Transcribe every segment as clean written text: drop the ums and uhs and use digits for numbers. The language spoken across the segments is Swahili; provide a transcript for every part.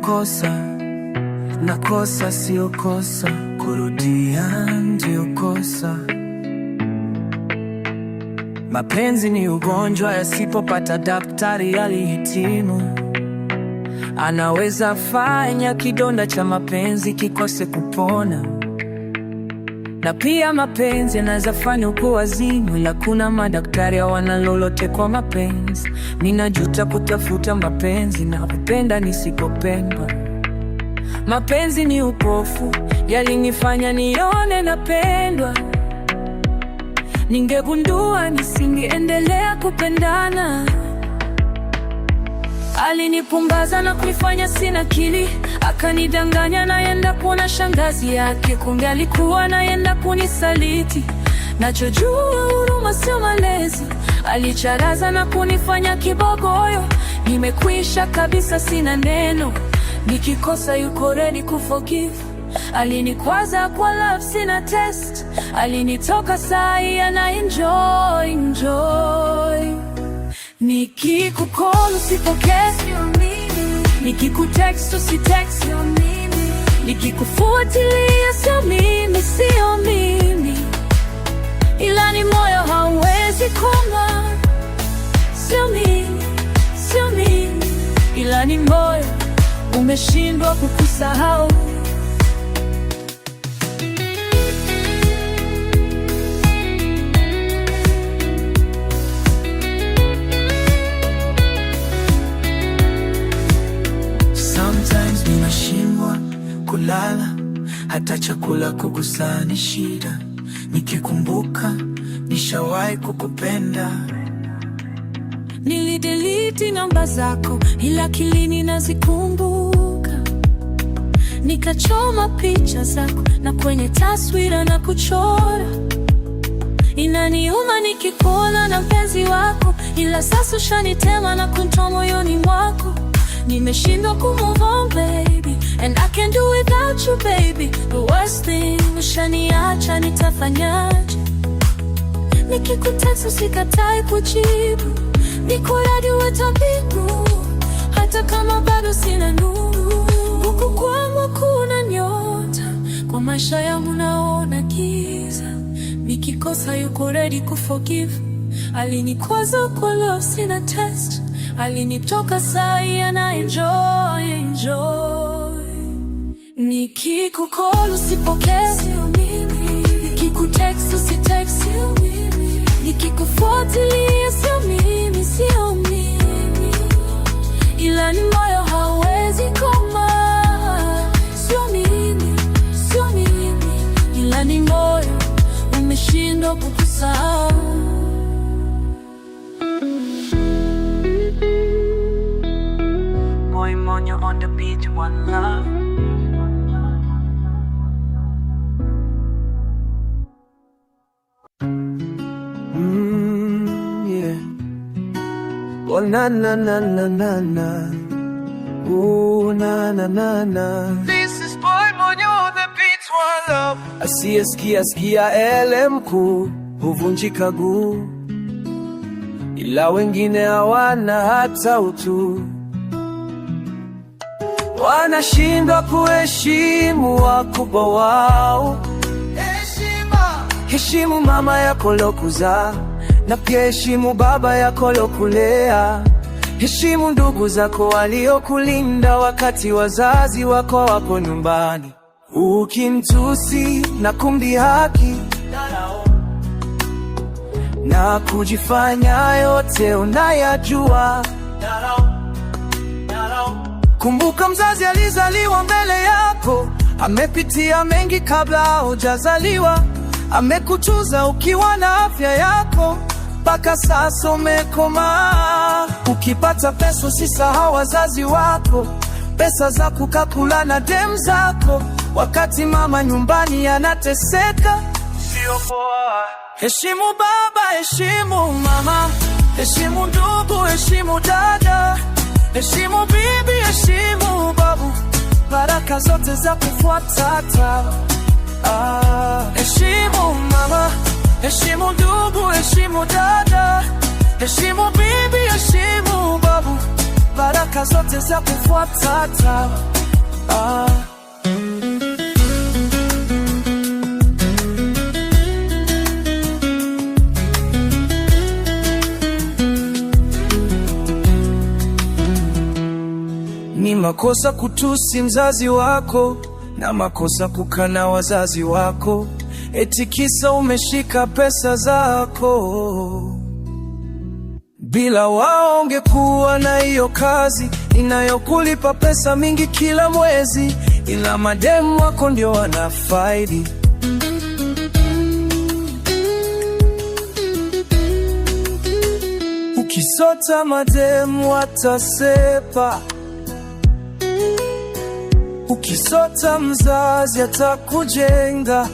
kosa, na kosa sio kosa, kurudia ndio kosa. Mapenzi ni ugonjwa, yasipopata daktari alihitimu. Anaweza fanya kidonda cha mapenzi kikose kupona, na pia mapenzi yanaweza fanya ukuwe wazimu, ila kuna madaktari hawana lolote kwa mapenzi. Ninajuta kutafuta mapenzi na kupenda nisipopendwa. Mapenzi ni upofu, yalinifanya nione napendwa. Ningegundua nisingeendelea kupendana. Alinipumbaza na kunifanya sina akili, akanidanganya naenda kuona shangazi yake, kumbe alikuwa naenda kunisaliti. Nachojua huruma sio malezi, alicharaza na kunifanya kibogoyo. Nimekwisha kabisa, sina neno, nikikosa yuko ready kuforgive. Alinikwaza kwa love, sina test, alinitoka sai ana enjoy. Nikikucall usipokee, sio mimi. Nikikutext usitext, sio mimi. Nikikufuatilia sio mimi, ila ni moyo hauwezi koma. Sio mimi, ila ni moyo umeshindwa kukusahau. Sometimes ninashindwa kulala, hata chakula kugusa ni shida. Nikikumbuka nishawahi kukupenda. Nilidelete namba zako, ila akilini nazikumbuka. Nikachoma picha zako na kwenye taswira na kuchora. Inaniuma nikikuona na mpenzi wako, ila sasa ushanitema na kunitoa moyoni mwako. Nimeshindwa kumove on baby, and I can't do without you baby. The worst thing, ushaniacha, nitafanyaje? Nikikutext usikatai kujibu, niko ready uwe tabibu, hata kama bado sina nuru. Huku kwangu kuna nyota, kwa maisha yangu naona giza. Nikikosa yuko ready kuforgive. Alinikwaza kwa love, sina test, alinitoka sai ana enjoy. Nikikucall usipokee, sio mimi. Nikikutext usitext, sio mimi. Nikikufuatilia sio mimi, ila ni moyo hauwezi koma. Sio mimi, ila ni moyo umeshindwa kukusahau. Moyo on the beach, one love. Yeah. Oh na na na na na na. Oh na na na na. This is boy Moyo on the beach, one love. Asiyesikia LMku huvunjika guu, ila wengine hawana hata utu. Wanashindwa kuheshimu wakubwa wao. Heshimu mama yako lokuzaa, na pia heshimu baba yako lokulea. Heshimu ndugu zako waliokulinda wakati wazazi wako wapo nyumbani. Ukimtusi na kumdhihaki na kujifanya yote unayajua, kumbuka mzazi alizaliwa mbele yako, amepitia mengi kabla hujazaliwa. Amekutunza ukiwa na afya yako, mpaka sasa umekomaa. Ukipata pesa usisahau wazazi wako, pesa za kukakula na dem zako, wakati mama nyumbani anateseka. Sio poa. Heshimu baba, heshimu mama, heshimu ndugu, heshimu dada, heshimu bibi, heshimu babu, baraka zote za kufuata. Heshimu mama, heshimu ndugu, heshimu dada, heshimu bibi, heshimu babu, baraka zote za kufuata. Ni makosa kutusi mzazi wako, na makosa kukana wazazi wako, eti kisa umeshika pesa zako. Bila wao ungekuwa na hiyo kazi inayokulipa pesa mingi kila mwezi, ila mademu wako ndio wanafaidi. Ukisota mademu watasepa, ukisota mzazi atakujenga.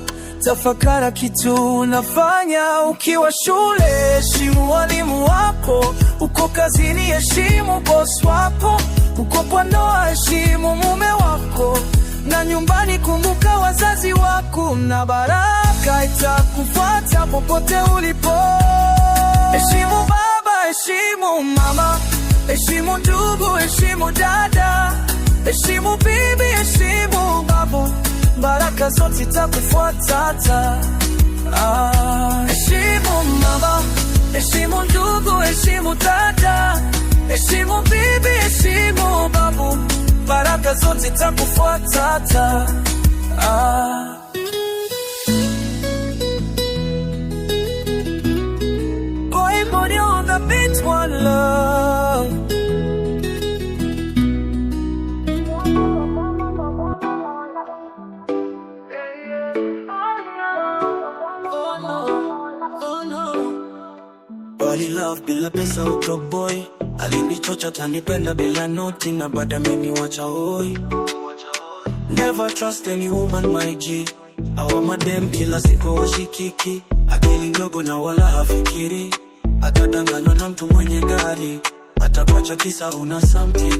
Tafakara kitu unafanya ukiwa shule, heshimu walimu wako. Uko kazini, heshimu boss wako. Uko kwa ndoa, heshimu mume wako. Na nyumbani, kumbuka wazazi wako, na baraka itakufuata popote ulipo. Heshimu baba, heshimu mama, heshimu ndugu, heshimu dada, heshimu bibi, heshimu babu, baraka zote zitakufuata. Heshimu mama, heshimu ndugu, heshimu dada, heshimu bibi, heshimu babu, baraka zote zitakufuata. Boy, body on the beat, one love. Body love bila pesa utoboy. Alinichocha tanipenda bila noti, na baada ameniwacha hoi. Never trust any woman my G. Hawa madem kila siku washikiki, akili ndogo na wala hafikiri. Atadanganywa na mtu mwenye gari, atakuacha kisa una something.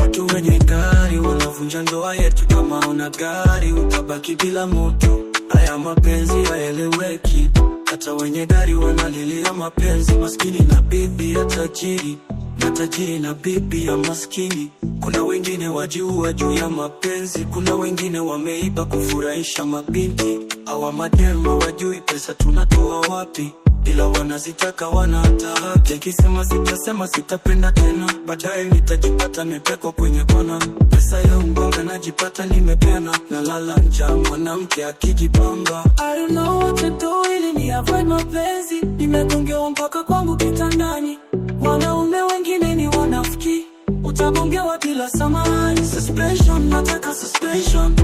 Watu wenye gari wanavunja ndoa yetu. Kama una gari utabaki bila moto. Haya mapenzi haeleweki, hata wenye gari wanalilia mapenzi. Maskini na bibi ya tajiri, na tajiri na bibi ya maskini. Kuna wengine wajiua juu ya mapenzi, kuna wengine wameiba kufurahisha mabinti. Hawa mademu wajui pesa tunatoa wapi, ila wanazitaka wana hata haki. Kisema sitasema sitapenda tena, baadaye nitajipata nimepekwa kwenye kona. Pesa ya mbonga najipata nimepena, na lala njaa mwanamke akijipanga. I don't know what to do ili ni avoid mapenzi. Nimegongewa mpaka kwangu kitandani, wanaume wengine ni wanafiki. Utagongewa bila samahani. Suspension, nataka suspension.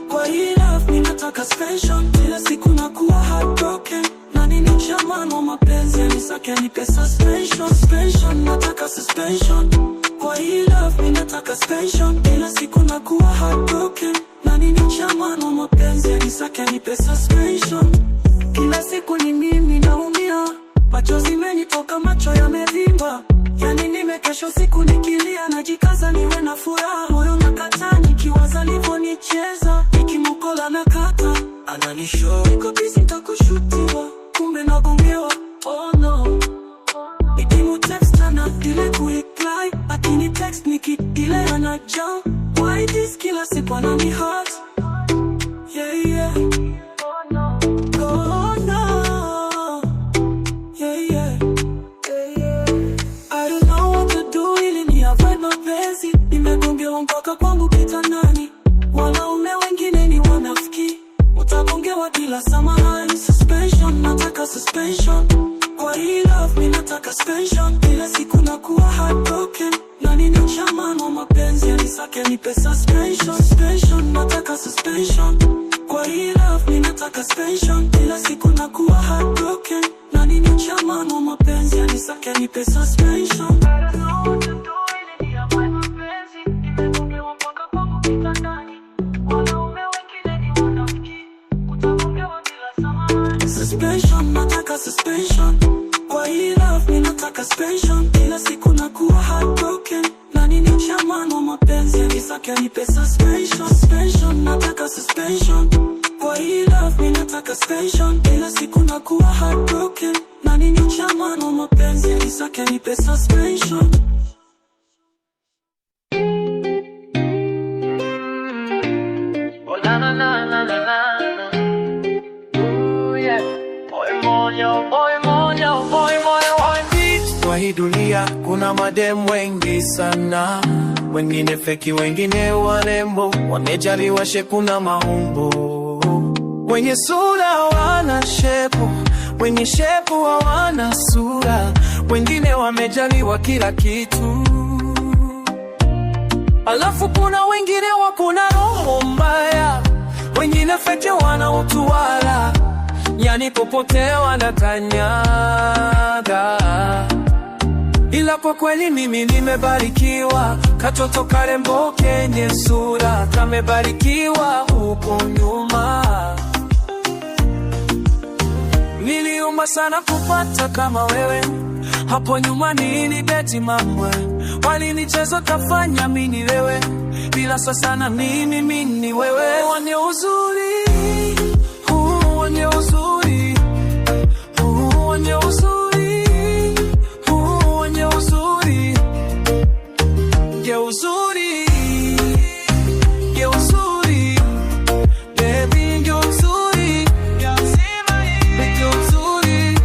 Kwa hii love mimi nataka suspension. Kila siku nakuwa heartbroken. Na nini chaman wa mapenzi anisake nipe suspension. Suspension, nataka suspension. Kwa hii love mimi nataka suspension. Kila siku nakuwa heartbroken. Na nini chaman wa mapenzi anisake nipe suspension. Kila siku ni mimi naumia, machozi menitoka, macho yamevimba. Yani nimekesho siku nikilia, najikaza niwe na furaha. Moyo nakataa nikiwaza alivyonicheza, nikimukola na kata. Ananishow iko busy nitakushutiwa, kumbe nagongewa. Oh no, nikimu text na dile kureply, akini text nikidile anajam. Why this kila siku anani hurt? Yeah yeah. Mpaka kwangu kitandani, wanaume wengine ni wanafiki. Utagongewa bila samahani. Suspension, nataka suspension. Kwa hii love mimi nataka suspension. Kila siku nakuwa heartbroken. Na nini chaman wa mapenzi anisake nipe suspension. Suspension, nataka suspension. Kwa hii love mimi nataka suspension. Kila siku nakuwa heartbroken. Na nini chaman wa mapenzi anisake nipe suspension. Suspension, nataka suspension. Kwa hii love mimi nataka suspension. Kila siku nakuwa heartbroken. Na nini chaman wa mapenzi anisake nipe suspension. Suspension, nataka suspension. Kwa hii love mimi nataka suspension. Kila siku nakuwa heartbroken. Na nini chaman wa mapenzi anisake nipe suspension. hii dunia kuna madem wengi sana, wengine feki, wengine warembo, wamejaliwa shepu na maumbo, wenye sura hawana shepu, wenye shepu hawana sura, wengine wamejaliwa kila kitu. Alafu kuna wengine wakuna roho mbaya, wengine feki wana utuwala, yani popote wanakanyaga. Ila kwa kweli mimi nimebarikiwa, katoto karembo kenye sura, kamebarikiwa huko nyuma. Niliomba sana kupata kama wewe, hapo nyuma nilibeti mamwe, walinicheza kafanya mini wewe, bila sasa na mimi wewe. Wenye uzuri, wenye uzuri, wenye uzuri, wenye uzuri, ge uzuri, ge uzuri, baby ge uzuri, ge uzuri.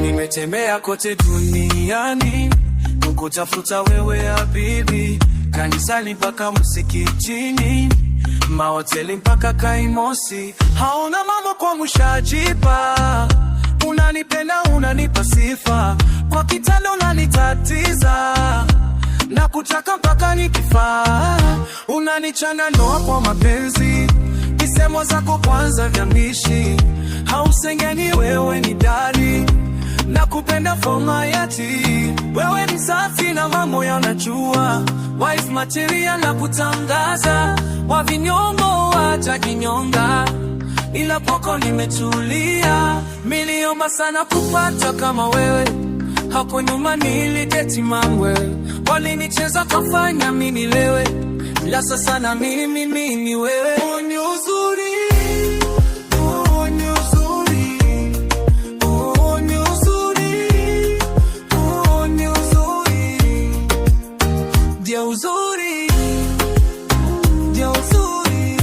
Nimetembea kote duniani kukutafuta wewe habibi, kanisani mpaka msikitini, mahoteli mpaka Kaimosi, haona mambo kwa mushajipa. Unanipenda, unanipa sifa, kwa kitanda unanitatiza, na kutaka mpaka nikifaa. Unanichanga ndoa kwa mapenzi, kisemo zako kwanza vya mishi, hausengeni wewe ni dali, na kupenda for hayati. Wewe ni safi na mambo yanajua, wife material na kutangaza, wa vinyongo wacha kinyonga, ila kwako nimetulia. Niliomba sana kupata kama wewe, hapo nyuma nilideti mamwe, walinicheza kafanya mimi lewe, ila sasa na mimi wewe. Wenye uzuri, uzuri, ndio uzuri,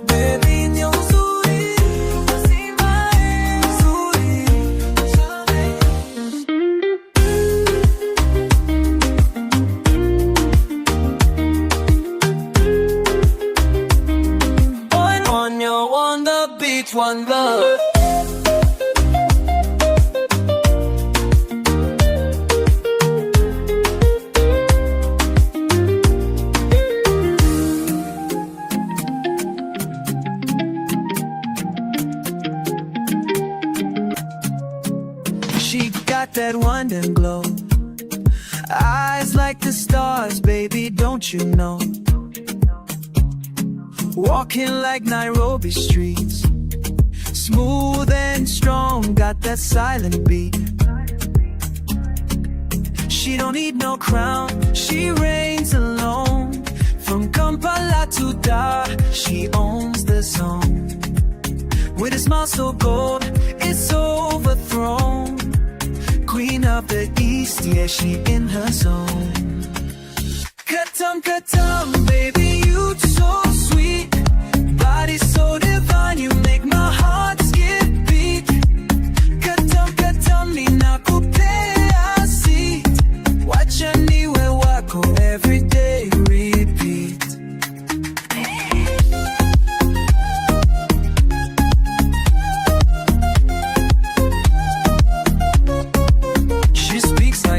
baby ndio uzuri, lazima uzuri. On the beach, one love. She got that wonder glow, eyes like the stars, baby, don't you know? Walking like Nairobi streets, smooth and strong, got that silent beat. She don't need no crown, she reigns alone. From Kampala to Dar, she owns the zone. With a smile so gold, it's overthrown. Queen of the East, yeah, she in her zone. Katam, katam, baby, you so sweet. Body so divine, you make my heart skip beat. Katam, katam, ninakupea seat. Wacha niwe wako, every day repeat.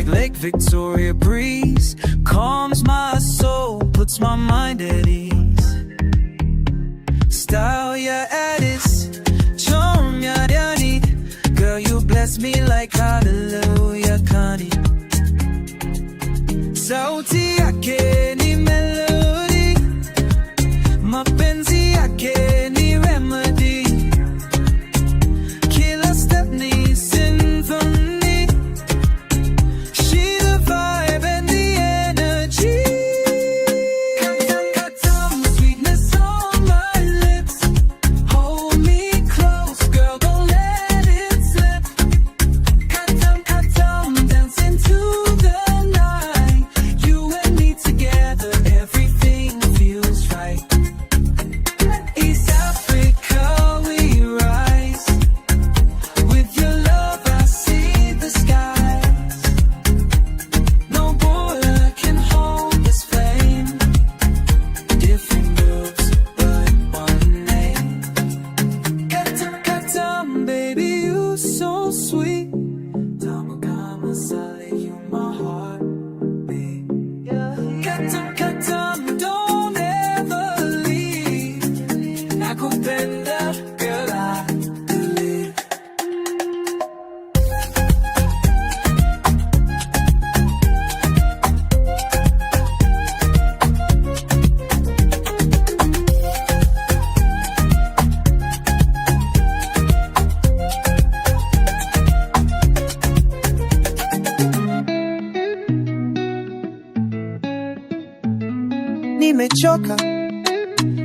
Lake Victoria breeze calms my soul, puts my mind at ease. Style ya Addis, charm ya Yanni. Girl, you bless me like hallelujah, Connie. Sauti yake ni melody, mapenzi yake ni remedy. Kila step ni symphony. so sweet. Tamu kama asali, you my heartbeat. Kata, don't ever leave. Nakupenda, girl, I believe.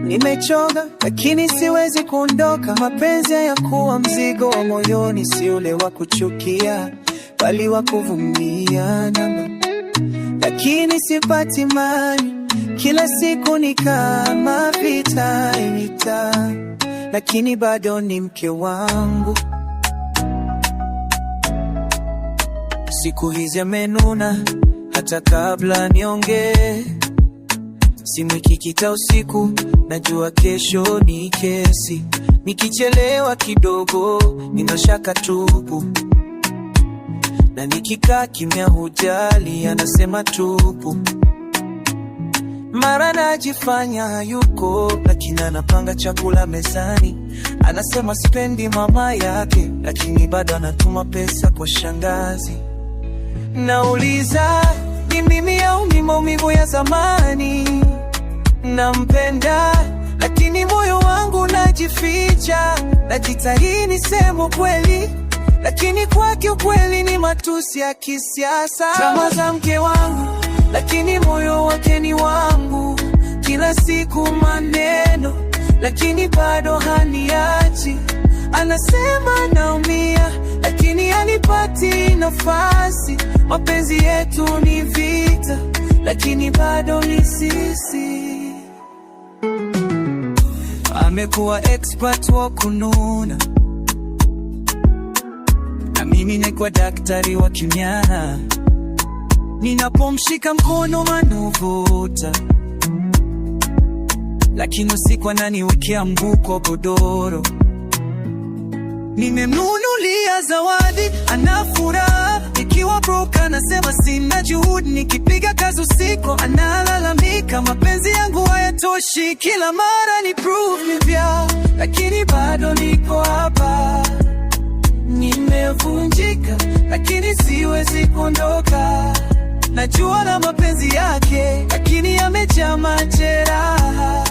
Nimechoka, lakini siwezi kuondoka. Mapenzi hayakuwa mzigo wa moyoni, si ule wa kuchukia, bali wa kuvumilia. Lakini sipati imani, kila siku ni kama vita, lakini bado ni mke wangu. Siku hizi amenuna hata kabla niongee. Simu ikikita usiku, najua kesho ni kesi. Nikichelewa kidogo, nina shaka tupu. Na nikikaa kimya hujali, anasema tupu. Mara najifanya hayuko, lakini anapanga chakula mezani. Anasema sipendi mama yake, lakini bado anatuma pesa kwa shangazi. Nauliza, ni mimi au ni maumivu ya zamani? Nampenda, lakini moyo wangu najificha. Najitahidi niseme kweli, lakini kwake ukweli ni matusi ya kisiasa. Tamaa za mke wangu, lakini moyo wake ni wangu. Kila siku maneno, lakini bado haniachi. Anasema naumia, lakini hanipati nafasi. Mapenzi yetu ni vita, lakini bado ni sisi. Amekuwa expert wa kununa, na mimi nakuwa daktari wa kimya. Ninapomshika mkono manuvuta, lakini usiku ananiwekea mguu kwa godoro. Nimemnunulia zawadi, anafuraha. Ikiwa broke anasema sina juhudi. Nikipiga kazi usiku analalamika, mapenzi yangu hayatoshi. Kila mara ni prove mpya, lakini bado niko hapa. Nimevunjika, lakini siwezi kuondoka. Najua na mapenzi yake, lakini yamejaa majeraha.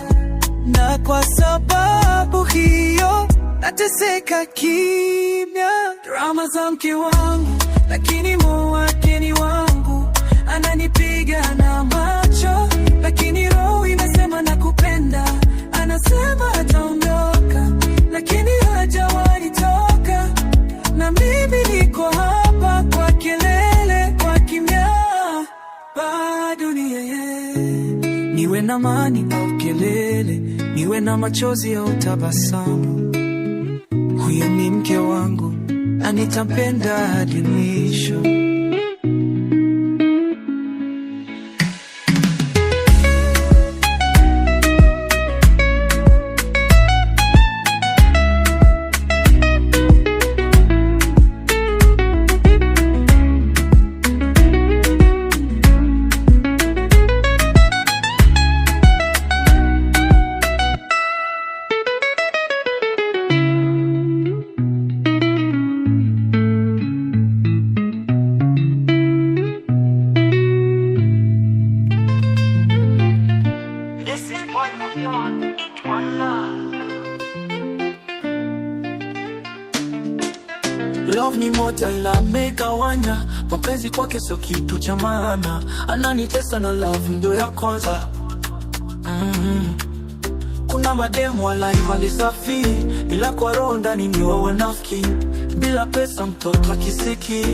Na kwa sababu hiyo nateseka kimya. Drama za mke wangu, lakini moyo wake ni wangu. Ananipiga na macho, lakini roho inasema nakupenda. Anasema ataondoka, lakini hajawahi toka. Na mimi niko hapa kwa kelele, kwa kimya. Bado ni yeye. Niwe na amani au kelele, niwe na machozi au tabasamu, huyo ni mke wangu, na nitampenda hadi mwisho. Love ni moja la megawanya, mapenzi kwake sio kitu cha maana. Ananitesa na love ndio ya kwanza. Kuna mademu walai safi, ila kwa roho ndani ni wa wanafiki. Bila pesa mtoto akisiki.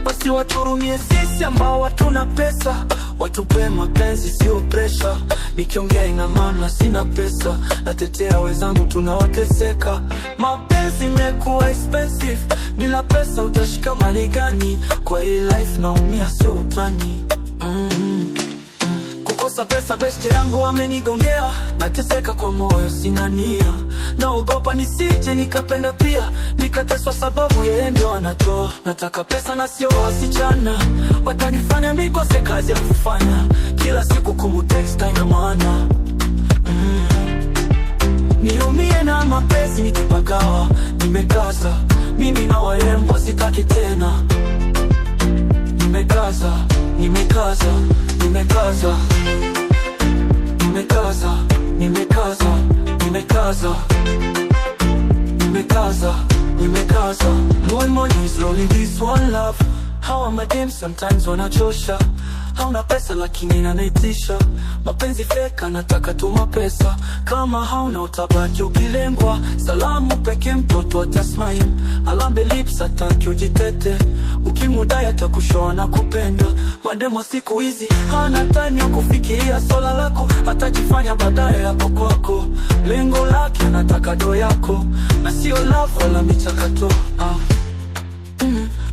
Basi waturumie sisi ambao hatuna pesa, watupe mapenzi sio pressure. Nikiongea ina maana sina pesa, natetea wenzangu tunawateseka. Mapenzi imekuwa expensive, bila pesa utashika mali gani? Kwa hii life naumia sio utani. Kosa pesa beste yangu amenigongea, nateseka kwa moyo sina nia. Naogopa nisije nikapenda pia nikateswa, sababu yeye ndio anatoa. Nataka pesa na sio wasichana, watanifanya nikose kazi ya kufanya. Kila siku kumutext haina maana. Niumie na mapenzi nikipagawa, nimekaza mimi na warembo sitaki tena. Nimekaza, nimekaza, nimekaza, nimekaza, nimekaza, nimekaza, nimekaza, nimekaza. One more is rolling this one love. Hawa madem sometimes wanachosha. Hauna pesa lakini inanitisha. Mapenzi fake nataka tu mapesa. Kama hauna utabaki ukilengwa. Salamu peke mtoto atasmile. Alambe lips ataki ujitete. Ukimudai atakushoa na kupenda. Mademo siku hizi hana time ya kufikiria swala lako. Atajifanya baadaye hapo kwako. Lengo lake anataka do yako, na sio love wala michakato.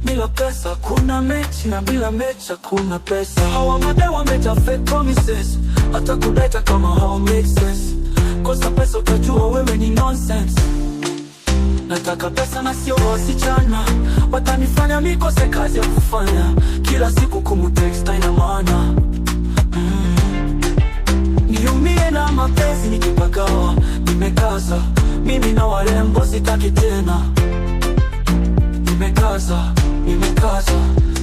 Bila pesa kuna mechi, na bila mechi kuna pesa. Hawa madai wameja fake promises, hata kudaita kama how make sense. Kosa pesa utajua wewe ni nonsense. Nataka pesa na sio wasichana, watanifanya nikose kazi ya kufanya. Kila siku kumutext haina maana. Niumie na mapenzi nikipagawa, nimekaza mimi na warembo sitaki tena. Nimekaza, nimekaza,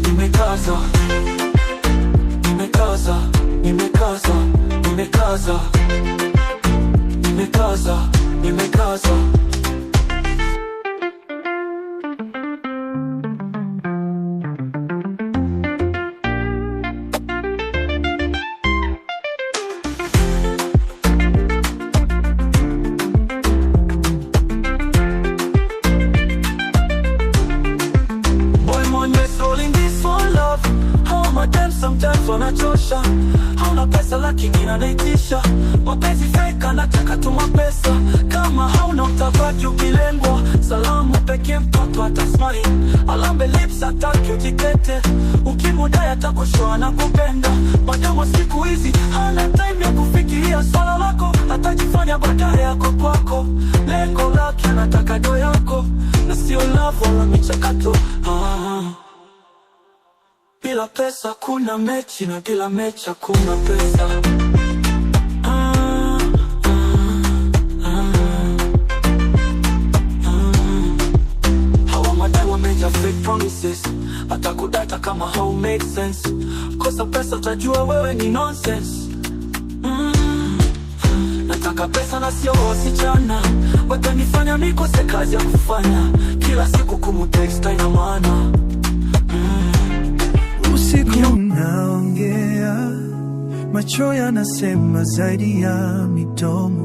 nimekaza, nimekaza, nimekaza, nimekaza, nimekaza, nimekaza. Sometimes wanachosha. Hauna pesa lakini inanitisha. Mapenzi fake anataka tu mapesa. Kama hauna utabaki ukilengwa. Salamu peke mtoto atasmile. Alambe lips ataki ujikete. Ukimudai atakushoa na kupenda. Mademo siku hizi hana time ya kufikiria swala lako. Atajifanya baadaye yako kwako. Lengo lake anataka do yako, na sio love wala michakato. Bila pesa kuna mechi, na bila mechi kuna pesa. Hawa madai wameja fake promises, atakudata kama how make sense. Kosa pesa utajua wewe ni nonsense. Nataka pesa na sio wasichana, watanifanya nikose kazi ya kufanya. Kila siku kumutext haina maana. Usiku unaongea, macho yanasema zaidi ya midomo.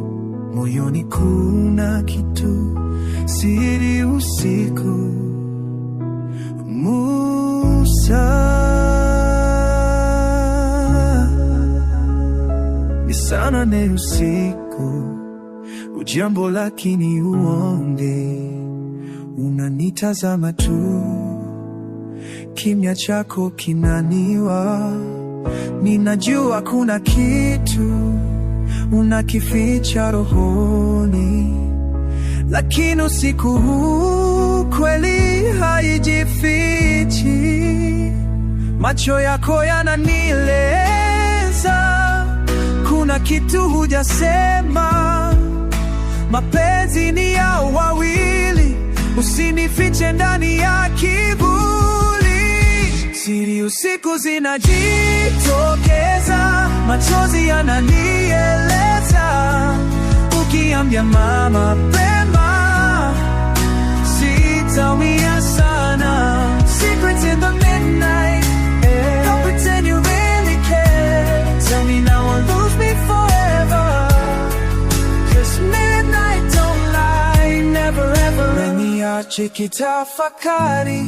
Moyoni kuna kitu siri usiku. Musa ni sana ne usiku. Ujambo lakini uonge, unanitazama tu. Kimya chako kinaniwa, ninajua kuna kitu unakificha rohoni. Lakini usiku huu kweli haijifichi. Macho yako yananieleza, kuna kitu hujasema. Mapenzi ni ya wawili, usinifiche ndani ya kivuli. Siri usiku zinajitokeza, machozi yananieleza. Ukiambia mama pema, sitaumia sana. Secrets in the midnight, don't pretend you really care. Tell me now or lose me forever. Just midnight don't lie, never ever. Niache kitafakari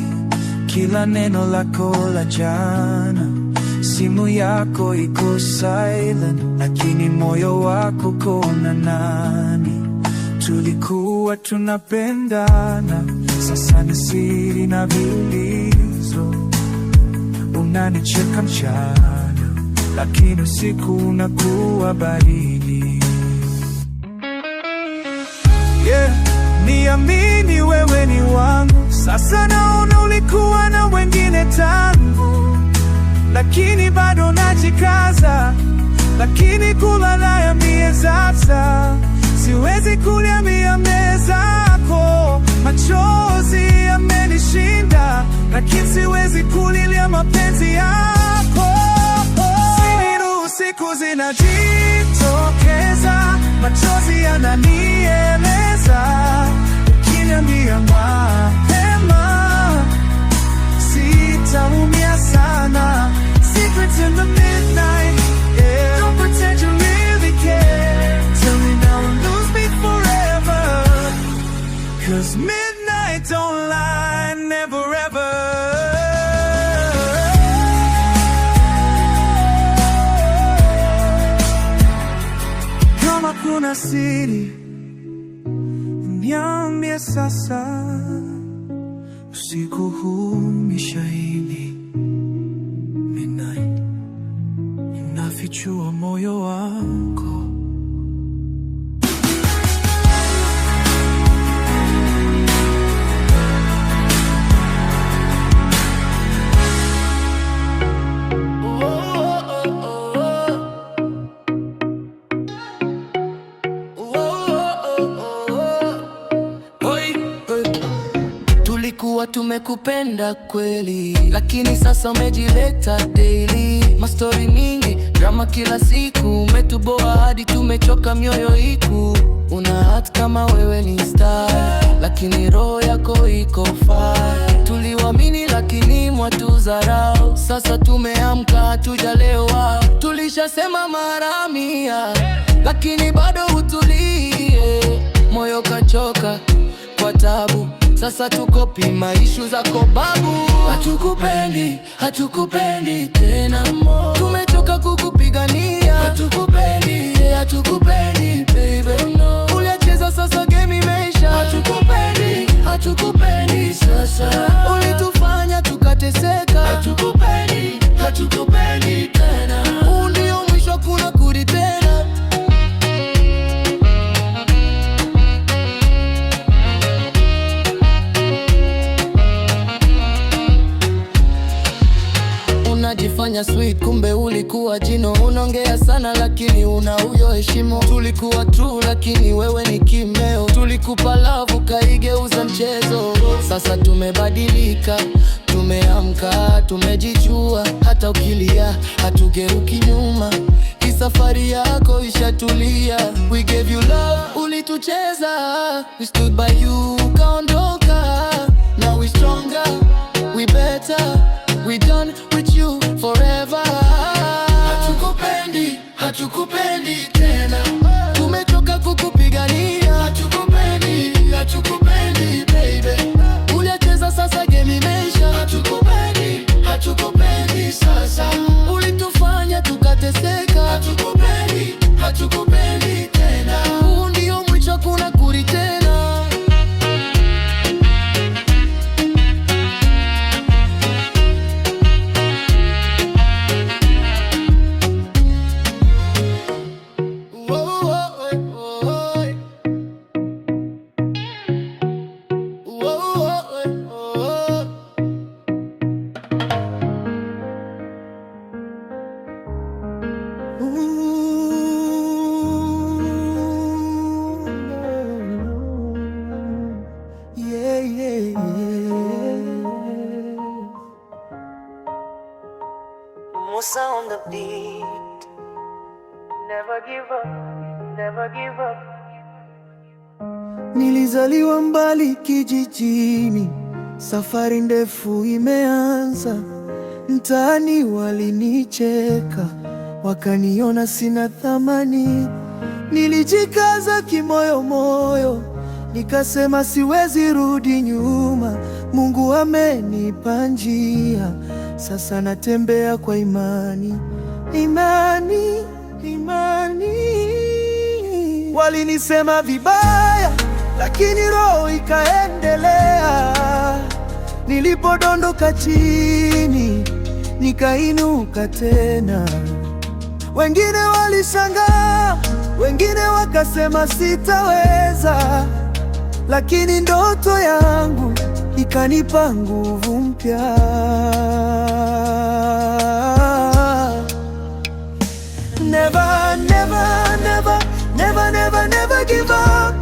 kila neno lako la jana. Simu yako iko silent, lakini moyo wako kona nani. Tulikuwa tunapendana, sasa ni siri na viulizo. Unanicheka mchana, lakini usiku unakuwa baridi. Niamini wewe ni wangu, sasa naona ulikuwa na wengine tangu, lakini bado najikaza, lakini kulala ya mie sasa siwezi kuliamia mbele zako. Machozi yamenishinda, lakini siwezi kulilia mapenzi yako. Siku zinajitokeza, machozi yananieleza, ukiniambia mapema sitaumia sana. Secrets in the midnight, yeah. Don't pretend you really care. Tell me now and lose me forever, 'cause midnight don't lie, never ever. Kama kuna siri niambie sasa, usiku huu ni shahidi. Midnight inafichua moyo wako. Tulikuwa tumekupenda kweli, lakini sasa umejileta daily. Mastori mingi, drama kila siku, umetuboa hadi tumechoka mioyo iku. Una hat kama wewe ni star, lakini roho yako iko fire. Tuliwamini lakini mwatudharau, sasa tumeamka hatujalewa. Tulishasema mara mia, lakini bado utulie. Moyo kachoka kwa tabu, sasa tuko pima ishu zako babu. Hatukupendi, hatukupendi tena mo, tumechoka kukupigania. Hatukupendi, hatukupendi baby no. Uliacheza sasa game imeisha. Hatukupendi, hatukupendi sasa. Ulitufanya tukateseka. Hatukupendi, hatukupendi tena. Huu ndio mwisho, kuna kurudi tena. Unajifanya sweet kumbe ulikuwa jino. Unaongea sana lakini una huyo heshimo. Tulikuwa true lakini wewe ni kimeo. Tulikupa love ukaigeuza mchezo. Sasa tumebadilika, tumeamka, tumejijua. Hata ukilia hatugeuki nyuma, hii safari yako ishatulia. We gave you love, ulitucheza. We stood by you, ukaondoka. Now we stronger, we better, we done with you forever. Hatukupendi, hatukupendi tena. Tumechoka kukupigania. Hatukupendi, hatukupendi baby. Uliacheza sasa game imeisha. Hatukupendi, hatukupendi sasa. Ulitufanya tukateseka. Hatukupendi, hatukupendi tena. Huu ndio mwisho, kuna kurudi tena. Musa on the beat. Never give up, never give up. Nilizaliwa mbali kijijini, safari ndefu imeanza. Mtaani walinicheka, wakaniona sina thamani. Nilijikaza kimoyo moyo, nikasema siwezi rudi nyuma. Mungu amenipa njia, sasa natembea kwa imani. Imani, imani. Walinisema vibaya, lakini roho ikaendelea. Nilipodondoka chini, nikainuka tena. Wengine walishangaa, wengine wakasema sitaweza, lakini ndoto yangu ikanipa nguvu mpya. Never, never, never, never, never, never give up.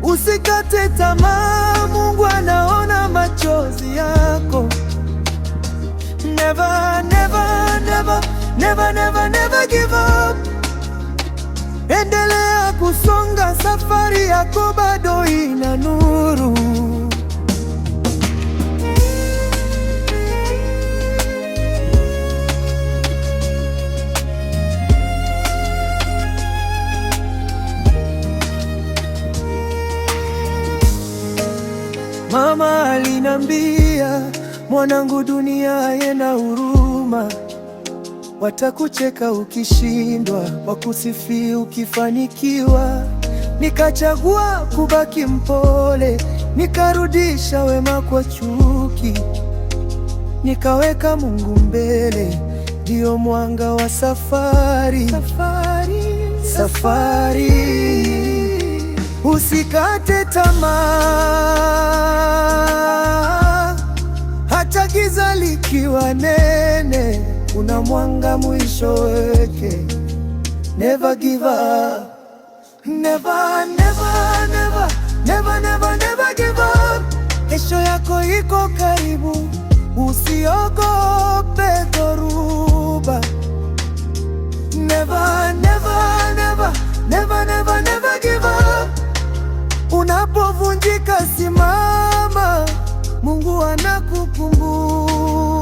Usikate tamaa, Mungu anaona machozi yako. Never, never, never, never, never, never give up. Endelea kusonga, safari yako bado ina nuru. Mama alinambia, mwanangu, dunia haina huruma. Watakucheka ukishindwa, wakusifia ukifanikiwa. Nikachagua kubaki mpole, nikarudisha wema kwa chuki, nikaweka Mungu mbele, ndio mwanga wa safari. Safari. Usikate tamaa, hata giza likiwa nene, kuna mwanga mwisho wake. Never give up. Never, never, never, never, never, never give up. Kesho yako iko karibu, usiogope dhoruba. Never, never, never, never, never, never give up. Unapovunjika simama, Mungu anakukumbuka.